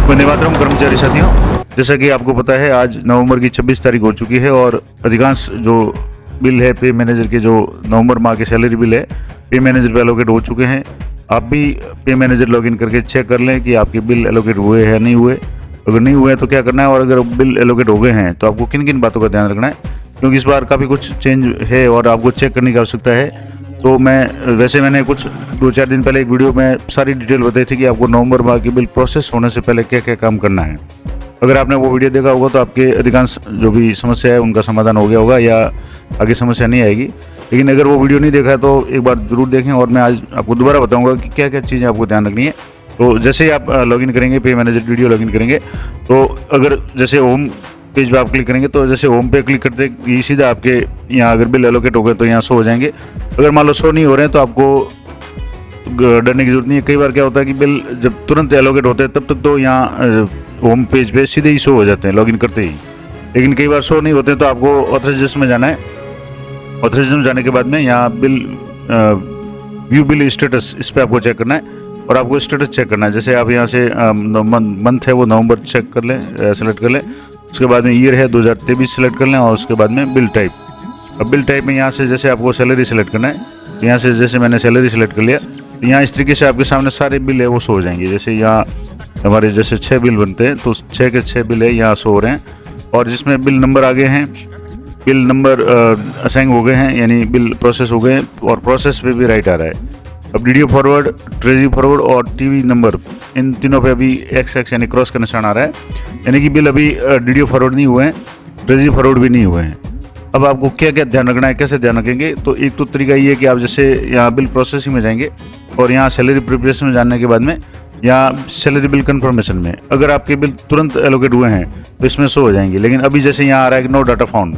वंदे मातरम कर्मचारी साथियों, जैसा कि आपको पता है आज नवंबर की 26 तारीख हो चुकी है और अधिकांश जो बिल है पे मैनेजर के, जो नवंबर माह के सैलरी बिल है पे मैनेजर पे एलोकेट हो चुके हैं। आप भी पे मैनेजर लॉगिन करके चेक कर लें कि आपके बिल एलोकेट हुए हैं नहीं हुए। अगर नहीं हुए तो क्या करना है, और अगर बिल एलोकेट हो गए हैं तो आपको किन किन बातों का ध्यान रखना है, क्योंकि इस बार काफ़ी कुछ चेंज है और आपको चेक करने की आवश्यकता है। तो मैंने कुछ 2-4 दिन पहले एक वीडियो में सारी डिटेल बताई थी कि आपको नवंबर माह की बिल प्रोसेस होने से पहले क्या क्या काम करना है। अगर आपने वो वीडियो देखा होगा तो आपके अधिकांश जो भी समस्या है उनका समाधान हो गया होगा या आगे समस्या नहीं आएगी। लेकिन अगर वो वीडियो नहीं देखा है तो एक बार ज़रूर देखें, और मैं आज आपको दोबारा बताऊँगा कि क्या क्या चीज़ें आपको ध्यान रखनी है। तो जैसे ही आप लॉगिन करेंगे, पे मैनेजर वीडियो लॉगिन करेंगे, तो अगर जैसे होम पेज पे आप क्लिक करेंगे तो जैसे होम पे क्लिक करते ही सीधा आपके यहाँ अगर बिल एलोकेट हो गए तो यहाँ शो हो जाएंगे। अगर मान लो शो नहीं हो रहे हैं तो आपको डरने की जरूरत नहीं है। कई बार क्या होता है कि बिल जब तुरंत एलोकेट होते हैं तब तक तो यहाँ होम पेज पे सीधे ही शो हो जाते हैं लॉगिन करते ही, लेकिन कई बार शो नहीं होते तो आपको ऑथराइजेशन में जाना है। ऑथराइजेशन में जाने के बाद में यहाँ बिल व्यू बिल स्टेटस, इस पर आपको चेक करना है और आपको स्टेटस चेक करना है। जैसे आप यहाँ से मंथ है वो नवंबर चेक कर लें, सेलेक्ट कर लें। उसके बाद में ईयर है 2023 सेलेक्ट कर लें, और उसके बाद में बिल टाइप। अब बिल टाइप में यहाँ से जैसे आपको सैलरी सेलेक्ट करना है, यहाँ से जैसे मैंने सैलरी सेलेक्ट कर लिया, तो यहाँ इस तरीके से आपके सामने सारे बिल है वो शो हो जाएंगे। जैसे यहाँ हमारे जैसे 6 बिल बनते हैं तो 6 के 6 बिल है यहाँ शो हो रहे हैं, और जिसमें बिल नंबर आ गए हैं, बिल नंबर असाइन हो गए हैं, यानी बिल प्रोसेस हो गए हैं, और प्रोसेस पे भी राइट आ रहा है। अब डीडीओ फॉरवर्ड, ट्रेजरी फॉरवर्ड और टीवी नंबर, इन तीनों पे अभी XX यानी क्रॉस का निशान आ रहा है, यानी कि बिल अभी डीडीओ फॉरवर्ड नहीं हुए हैं, ट्रेजरी फॉरवर्ड भी नहीं हुए हैं। अब आपको क्या क्या ध्यान रखना है, कैसे ध्यान रखेंगे, तो एक तो तरीका ये है कि आप जैसे यहाँ बिल प्रोसेसिंग में जाएंगे और यहाँ सैलरी प्रिपरेशन में जाने के बाद में यहाँ सैलरी बिल कन्फर्मेशन में अगर आपके बिल तुरंत एलोकेट हुए हैं तो इसमें शो हो जाएंगे। लेकिन अभी जैसे यहाँ आ रहा है कि नो डाटा फाउंड,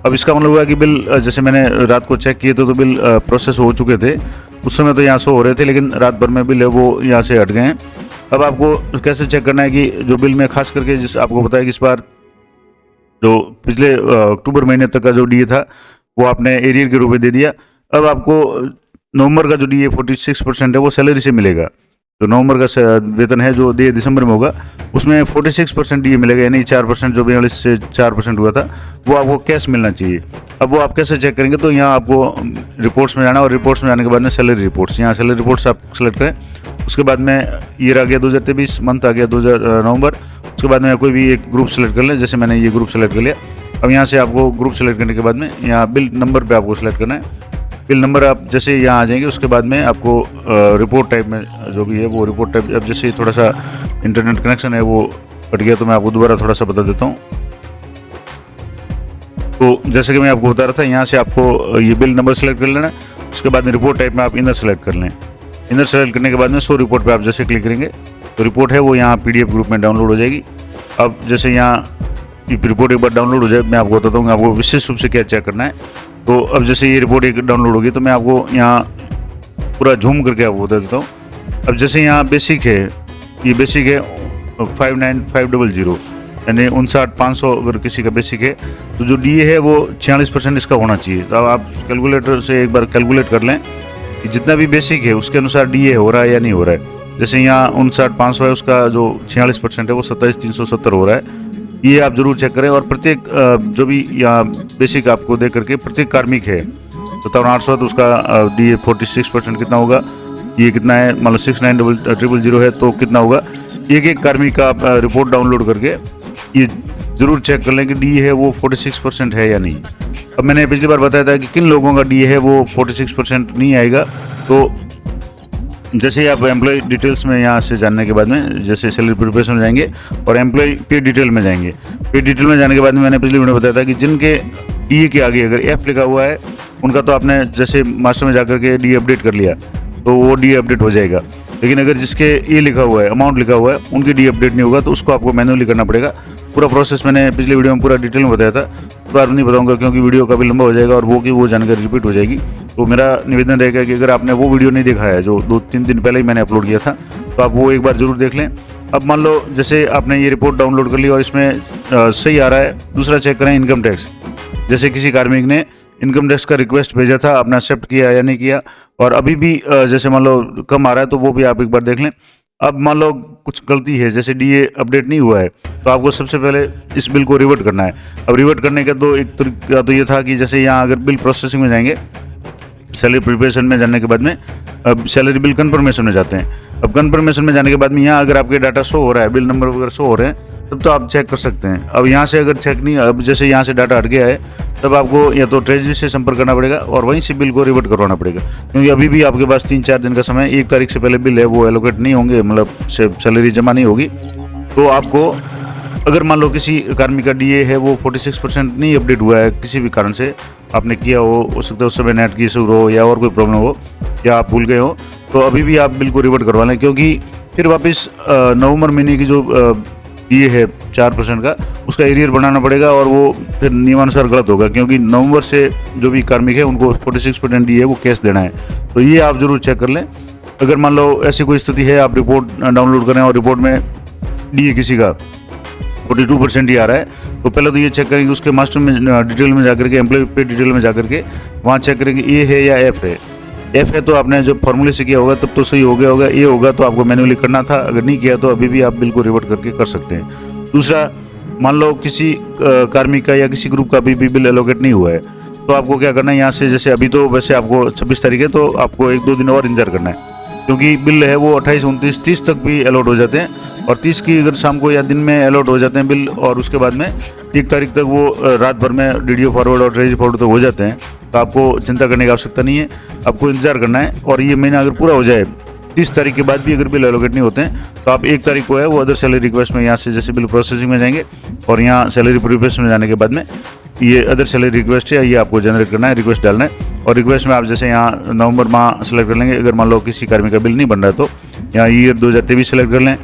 अब इसका मतलब हुआ कि बिल जैसे मैंने रात को चेक किए तो बिल प्रोसेस हो चुके थे, उस समय तो यहाँ शो हो रहे थे, लेकिन रात भर में बिल है वो यहाँ से हट गए हैं। अब आपको कैसे चेक करना है कि जो बिल में खास करके जिस आपको बताया कि इस बार जो पिछले अक्टूबर महीने तक का जो डीए था वो आपने एरियर के रूप में दे दिया। अब आपको नवंबर का जो डीए 46% है वो सैलरी से मिलेगा। जो नवंबर का वेतन है जो दिसंबर में होगा उसमें 46% डीए मिलेगा, यानी 4% जो 42 से 4% हुआ था वो आपको कैश मिलना चाहिए। अब वो आप कैसे चेक करेंगे, तो यहाँ आपको रिपोर्ट्स में जाना, और रिपोर्ट्स में जाने के बाद में सैलरी रिपोर्ट्स, यहाँ सैलरी रिपोर्ट्स आप सेलेक्ट करें। उसके बाद में ईयर आ गया 2023, मंथ आ गया नवंबर। उसके बाद में कोई भी एक ग्रुप सेलेक्ट कर लें, जैसे मैंने ये ग्रुप सेलेक्ट कर लिया। अब यहाँ से आपको ग्रुप सेलेक्ट करने के बाद में यहाँ बिल नंबर पे आपको सेलेक्ट करना है। बिल नंबर आप जैसे यहाँ आ जाएंगे, उसके बाद में आपको रिपोर्ट टाइप में जो भी है वो रिपोर्ट टाइप, अब जैसे थोड़ा सा इंटरनेट कनेक्शन है वो कट गया तो मैं आपको दोबारा थोड़ा सा बता देता हूँ। तो जैसे कि मैं आपको बता रहा था, यहाँ से आपको ये बिल नंबर सेलेक्ट कर लेना। उसके बाद में रिपोर्ट टाइप में आप इनर सेलेक्ट कर लें। इनर सेलेक्ट करने के बाद में शो रिपोर्ट पे आप जैसे क्लिक करेंगे तो रिपोर्ट है वो यहाँ PDF ग्रुप में डाउनलोड हो जाएगी। अब जैसे यहाँ रिपोर्ट एक बार डाउनलोड हो जाए, मैं आपको बताता हूँ आपको विशेष रूप से क्या चेक करना है। तो अब जैसे ये रिपोर्ट एक डाउनलोड होगी तो मैं आपको यहाँ पूरा झूम करके आपको बता देता हूँ। अब जैसे यहाँ बेसिक है, ये बेसिक है 59500, यानी 59,500 अगर किसी का बेसिक है तो जो डीए है वो 46% इसका होना चाहिए। तो अब आप कैलकुलेटर से एक बार कैलकुलेट कर लें कि जितना भी बेसिक है उसके अनुसार डीए हो रहा है या नहीं हो रहा है। जैसे यहाँ 59,500 है, उसका जो 46% है वो 27,370 हो रहा है। ये आप जरूर चेक करें, और प्रत्येक जो भी यहाँ बेसिक आपको दे करके प्रत्येक कार्मिक है 57,800 तो उसका डीए 46% कितना होगा, ये कितना है, मान लो 69,000 है तो कितना होगा। एक एक कार्मिक का आप रिपोर्ट डाउनलोड करके ये जरूर चेक कर लें कि डी है वो 46% है या नहीं। अब मैंने पिछली बार बताया था कि किन लोगों का डी है वो 46% नहीं आएगा। तो जैसे ही आप एम्प्लॉय डिटेल्स में यहाँ से जानने के बाद में जैसे सैलरी प्रिपरेशन में जाएंगे और एम्प्लॉय पे डिटेल में जाएंगे। पे डिटेल में जाने के बाद में मैंने पिछली वीडियो में बताया था कि जिनके डी के आगे अगर F लिखा हुआ है उनका तो आपने जैसे मास्टर में जाकर के डी अपडेट कर लिया तो वो डी अपडेट हो जाएगा। लेकिन अगर जिसके ए लिखा हुआ है, अमाउंट लिखा हुआ है, उनकी डी अपडेट नहीं होगा तो उसको आपको मैन्युअली करना पड़ेगा। पूरा प्रोसेस मैंने पिछले वीडियो में पूरा डिटेल में बताया था, बार नहीं बताऊंगा क्योंकि वीडियो काफ़ी लंबा हो जाएगा और वो जानकारी रिपीट हो जाएगी। तो मेरा निवेदन रहेगा कि अगर आपने वो वीडियो नहीं देखा है जो 2-3 दिन पहले ही मैंने अपलोड किया था तो आप वो एक बार जरूर देख लें। अब मान लो जैसे आपने ये रिपोर्ट डाउनलोड कर ली और इसमें सही आ रहा है, दूसरा चेक करें इनकम टैक्स। जैसे किसी कार्मिक ने इनकम टैक्स का रिक्वेस्ट भेजा था, आपने एक्सेप्ट किया या नहीं किया, और अभी भी जैसे मान लो कम आ रहा है तो वो भी आप एक बार देख लें। अब मान लो कुछ गलती है, जैसे डीए अपडेट नहीं हुआ है, तो आपको सबसे पहले इस बिल को रिवर्ट करना है। अब रिवर्ट करने का एक तरीका तो ये था कि जैसे यहाँ अगर बिल प्रोसेसिंग में जाएंगे, सैलरी प्रिपरेशन में जाने के बाद में अब सैलरी बिल कन्फर्मेशन में जाते हैं। अब कन्फर्मेशन में जाने के बाद में यहाँ अगर आपके डाटा शो हो रहा है, बिल नंबर वगैरह शो हो रहे हैं, तब तो आप चेक कर सकते हैं। अब यहाँ से अगर चेक नहीं, अब जैसे यहाँ से डाटा हट गया है, तब आपको या तो ट्रेजरी से संपर्क करना पड़ेगा और वहीं से बिल को रिवर्ट करवाना पड़ेगा, क्योंकि अभी भी आपके पास 3-4 दिन का समय, 1 तारीख से पहले बिल है वो एलोकेट नहीं होंगे, मतलब सैलरी जमा नहीं होगी। तो आपको अगर मान लो किसी कार्मिक का डीए है वो 46% नहीं अपडेट हुआ है, किसी भी कारण से आपने किया हो सकता है उस समय नेट की इशू हो या और कोई प्रॉब्लम हो या आप भूल गए हो, तो अभी भी आप बिल को रिवर्ट करवा लें, क्योंकि फिर वापस नवंबर महीने की जो डीए है 4% का, उसका एरियर बनाना पड़ेगा और वो फिर नियमानुसार गलत होगा, क्योंकि नवंबर से जो भी कार्मिक है उनको 46% डीए वो कैश देना है। तो ये आप जरूर चेक कर लें। अगर मान लो ऐसी कोई स्थिति है, आप रिपोर्ट डाउनलोड करें और रिपोर्ट में डीए किसी का 42% ही आ रहा है, तो पहले तो ये चेक करेंगे उसके मास्टर में डिटेल में जाकर के, एम्प्लॉय पे डिटेल में जाकर के वहाँ चेक करेंगे ए है या एफ है। एफ है तो आपने जो फॉर्मूले से किया होगा तब तो सही हो गया होगा, ए होगा तो आपको मैन्युअली करना था, अगर नहीं किया तो अभी भी आप बिल को रिवर्ट करके कर सकते हैं। दूसरा, मान लो किसी कार्मिक का या किसी ग्रुप का अभी भी बिल एलोकेट नहीं हुआ है, तो आपको क्या करना है, यहाँ से जैसे अभी तो वैसे आपको 26 तारीख है, तो आपको 1-2 दिन और इंतजार करना है, क्योंकि बिल है वो 28, 29, 30 तक भी अलॉट हो जाते हैं, और 30 की अगर शाम को या दिन में अलॉट हो जाते हैं बिल, और उसके बाद में 1 तारीख तक वो रात भर में डीडीओ फॉरवर्ड और ट्रेजरी फॉरवर्ड तक हो जाते हैं, तो आपको चिंता करने की आवश्यकता नहीं है, आपको इंतजार करना है। और ये महीना अगर पूरा हो जाए, 30 तारीख के बाद भी अगर बिल एलोकेट नहीं होते हैं, तो आप 1 तारीख को है वो अदर सैलरी रिक्वेस्ट में यहाँ से जैसे बिल प्रोसेसिंग में जाएंगे और यहाँ सैलरी प्रिपरेशन में जाने के बाद में ये अदर सैलरी रिक्वेस्ट है, ये आपको जनरेट करना है, रिक्वेस्ट डालना है। और रिक्वेस्ट में आप जैसे यहाँ नवंबर माह सेलेक्ट कर लेंगे, अगर मान लो किसी कार्मिक का बिल नहीं बन रहा है तो यहाँ ईयर 2023 सेलेक्ट कर लें,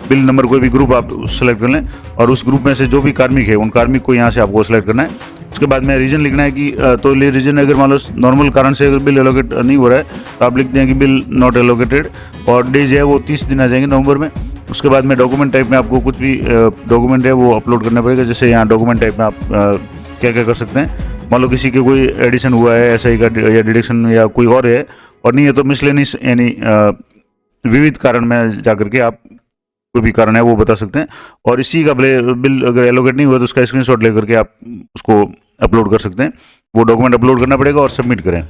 बिल नंबर कोई भी ग्रुप आप सेलेक्ट कर लें, और उस ग्रुप में से जो भी कार्मिक है उन कार्मिक को यहाँ से आपको सेलेक्ट करना है। उसके बाद में रीजन लिखना है कि तो ये रीजन अगर मान लो नॉर्मल कारण से अगर बिल एलोकेट नहीं हो रहा है, तो आप लिख दें कि बिल नॉट एलोकेटेड, और डेज है वो 30 दिन आ जाएंगे नवंबर में। उसके बाद में डॉक्यूमेंट टाइप में आपको कुछ भी डॉक्यूमेंट है वो अपलोड करना पड़ेगा, जैसे यहाँ डॉक्यूमेंट टाइप में आप क्या क्या कर सकते हैं, मान लो किसी के कोई एडिशन हुआ है एसआई का या डिडक्शन या कोई और है, और नहीं है तो मिसलेनियस यानी विविध कारण में जाकर के आप कोई भी कारण है वो बता सकते हैं, और इसी का बिल अगर एलोकेट नहीं हुआ तो उसका स्क्रीनशॉट लेकर के आप उसको अपलोड कर सकते हैं। वो डॉक्यूमेंट अपलोड करना पड़ेगा और सबमिट करें।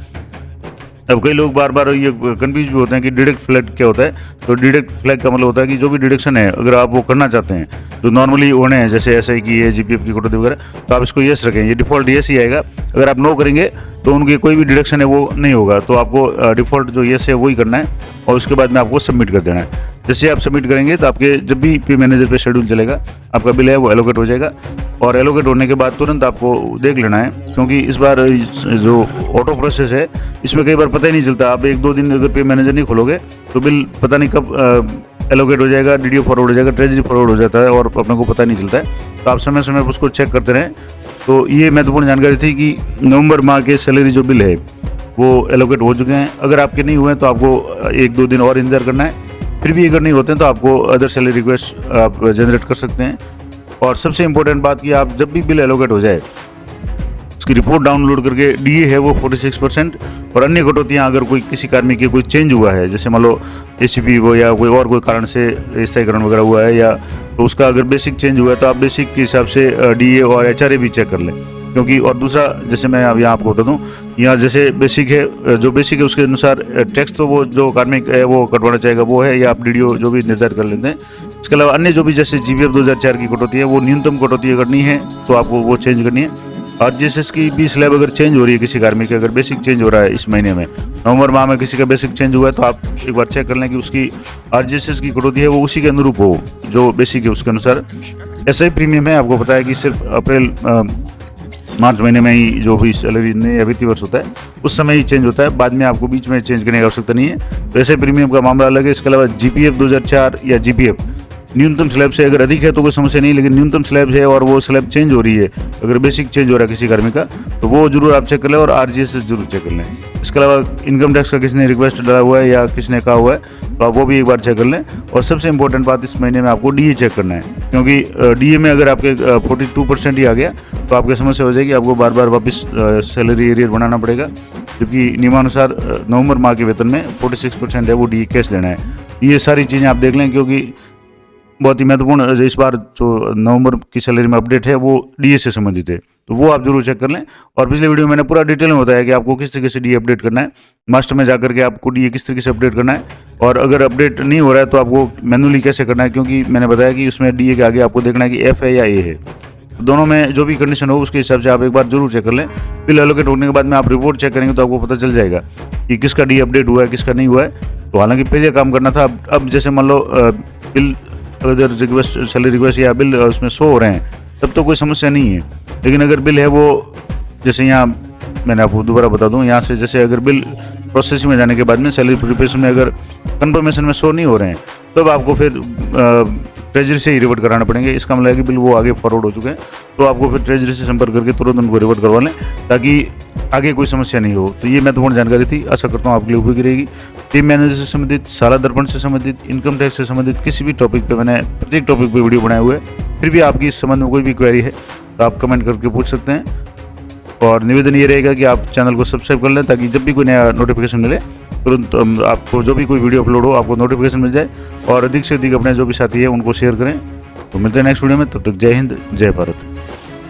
अब कई लोग बार बार ये कंफ्यूज भी होते हैं कि डिडक्ट फ्लैग क्या होता है। तो डिडक्ट फ्लैग का मतलब होता है कि जो भी डिडक्शन है अगर आप वो करना चाहते हैं जो नॉर्मली होने हैं, जैसे एसआई की है, जीपीएफ की कटौती वगैरह, तो आप इसको येस रखें, ये डिफॉल्ट येस ही आएगा। अगर आप नो करेंगे तो उनकी कोई भी डिडक्शन है वो नहीं होगा, तो आपको डिफॉल्ट जो येस है वही करना है और उसके बाद में आपको सबमिट कर देना है। जैसे आप सबमिट करेंगे तो आपके जब भी पे मैनेजर पे शेड्यूल चलेगा आपका बिल है वो एलोकेट हो जाएगा, और एलोकेट होने के बाद तुरंत आपको देख लेना है, क्योंकि इस बार जो ऑटो प्रोसेस है इसमें कई बार पता ही नहीं चलता। आप 1-2 दिन अगर पे मैनेजर नहीं खोलोगे तो बिल पता नहीं कब एलोकेट हो जाएगा, डीडीओ फॉरवर्ड हो जाएगा, ट्रेजरी फॉरवर्ड हो जाता है और अपने को पता नहीं चलता है। तो आप समय समय पर उसको चेक करते रहें। तो ये महत्वपूर्ण जानकारी थी कि नवंबर माह के सैलरी जो बिल है वो एलोकेट हो चुके हैं। अगर आपके नहीं हुए तो आपको 1-2 दिन और इंतजार करना है, फिर भी अगर नहीं होते हैं तो आपको अदर सैलरी रिक्वेस्ट आप जनरेट कर सकते हैं। और सबसे इम्पोर्टेंट बात कि आप जब भी बिल एलोकेट हो जाए उसकी रिपोर्ट डाउनलोड करके, डीए है वो 46% और अन्य कटौतियाँ अगर कोई किसी कार्मिक के कोई चेंज हुआ है, जैसे मान लो एसीपी हो या कोई और कोई कारण से स्थायीकरण वगैरह हुआ है, या तो उसका अगर बेसिक चेंज हुआ है तो आप बेसिक के हिसाब से डीए और एचआरए भी चेक कर लें। क्योंकि और दूसरा, जैसे मैं अब यहाँ आपको बता दूँ, यहाँ जैसे बेसिक है, जो बेसिक है उसके अनुसार टैक्स तो वो जो कार्मिक है वो कटवाना चाहेगा वो है, या आप डीडीओ जो भी निर्धारित कर लेते हैं। इसके अलावा अन्य जो भी जैसे जीपीएफ 2004 की कटौती है वो न्यूनतम कटौती करनी है तो आपको वो चेंज करनी है। आरजीएसएस की भी स्लैब अगर चेंज हो रही है किसी कार्मिक की, अगर बेसिक चेंज हो रहा है इस महीने में, नवंबर माह में किसी का बेसिक चेंज हुआ है, तो आप एक बार चेक कर लें कि उसकी आरजीएसएस की कटौती है वो उसी के अनुरूप हो जो बेसिक है उसके अनुसार। ऐसा ही प्रीमियम है, आपको पता है कि सिर्फ अप्रैल मार्च महीने में ही जो भी सैलरी नए वित्तीय वर्ष होता है उस समय ही चेंज होता है, बाद में आपको बीच में चेंज करने की आवश्यकता नहीं है। तो ऐसे प्रीमियम का मामला अलग है। इसके अलावा जीपीएफ 2004 या जीपीएफ न्यूनतम स्लैब से अगर अधिक है तो कोई समस्या नहीं, लेकिन न्यूनतम स्लैब है और वो स्लैब चेंज हो रही है, अगर बेसिक चेंज हो रहा है किसी कार्मिक का, तो वो जरूर आप चेक कर लें और आरजीएसएस जरूर चेक कर लें। इसके अलावा इनकम टैक्स का किसने रिक्वेस्ट डाला हुआ है या किसने कहा हुआ है तो आप वो भी एक बार चेक कर लें। और सबसे इंपॉर्टेंट बात, इस महीने में आपको डीए चेक करना है, क्योंकि डीए में अगर आपके 42% ही आ गया तो आपकी समस्या हो जाएगी, आपको बार बार वापस सैलरी एरियर बनाना पड़ेगा, क्योंकि नियमानुसार नवंबर माह के वेतन में 46% है वो डीए कैश देना है। ये सारी चीज़ें आप देख लें, क्योंकि बहुत ही महत्वपूर्ण इस बार जो नवंबर की सैलरी में अपडेट है वो डीए से संबंधित है, तो वो आप जरूर चेक कर लें। और पिछले वीडियो में मैंने पूरा डिटेल में बताया कि आपको किस तरीके से डीए अपडेट करना है, मास्टर में जाकर के आपको डीए किस तरीके से अपडेट करना है, और अगर अपडेट नहीं हो रहा है तो आपको मैनुअली कैसे करना है, क्योंकि मैंने बताया कि उसमें डीए के आगे आपको देखना है कि एफ है या ए है। दोनों में जो भी कंडीशन हो उसके हिसाब से आप एक बार जरूर चेक कर लें। बिल एलोकेट होने के बाद में आप रिपोर्ट चेक करेंगे तो आपको पता चल जाएगा कि किसका डी अपडेट हुआ है, किसका नहीं हुआ है। तो हालांकि पहले काम करना था, अब जैसे मान लो बिल अगर रिक्वेस्ट, सैलरी रिक्वेस्ट या बिल उसमें शो हो रहे हैं तब तो कोई समस्या नहीं है। लेकिन अगर बिल है वो, जैसे यहाँ मैंने आपको दोबारा बता दूँ, यहाँ से जैसे अगर बिल प्रोसेसिंग में जाने के बाद में सैलरी प्रिपरेशन में अगर कंफर्मेशन में शो नहीं हो रहे हैं तब आपको फिर ट्रेजरी से ही रिवर्ट कराना पड़ेंगे। इसका मतलब है कि बिल वो आगे फॉरवर्ड हो चुके हैं, तो आपको फिर ट्रेजरी से संपर्क करके तुरंत उनको रिवर्ट करवा लें ताकि आगे कोई समस्या नहीं हो। तो ये महत्वपूर्ण जानकारी थी, आशा करता हूँ आपके लिए उपयोगी रहेगी। टीम मैनेजर से संबंधित, साला दर्पण से संबंधित, इनकम टैक्स से संबंधित किसी भी टॉपिक पे मैंने प्रत्येक टॉपिक पे वीडियो बनाए हुए हैं। फिर भी आपकी इस संबंध में कोई भी क्वेरी है तो आप कमेंट करके पूछ सकते हैं। और निवेदन ये रहेगा कि आप चैनल को सब्सक्राइब कर लें ताकि जब भी कोई नया नोटिफिकेशन मिले तुरंत आपको जो भी कोई वीडियो अपलोड हो आपको नोटिफिकेशन मिल जाए। और अधिक से अधिक अपने जो भी साथी है उनको शेयर करें। तो मिलते हैं नेक्स्ट वीडियो में, तब तक जय हिंद, जय भारत।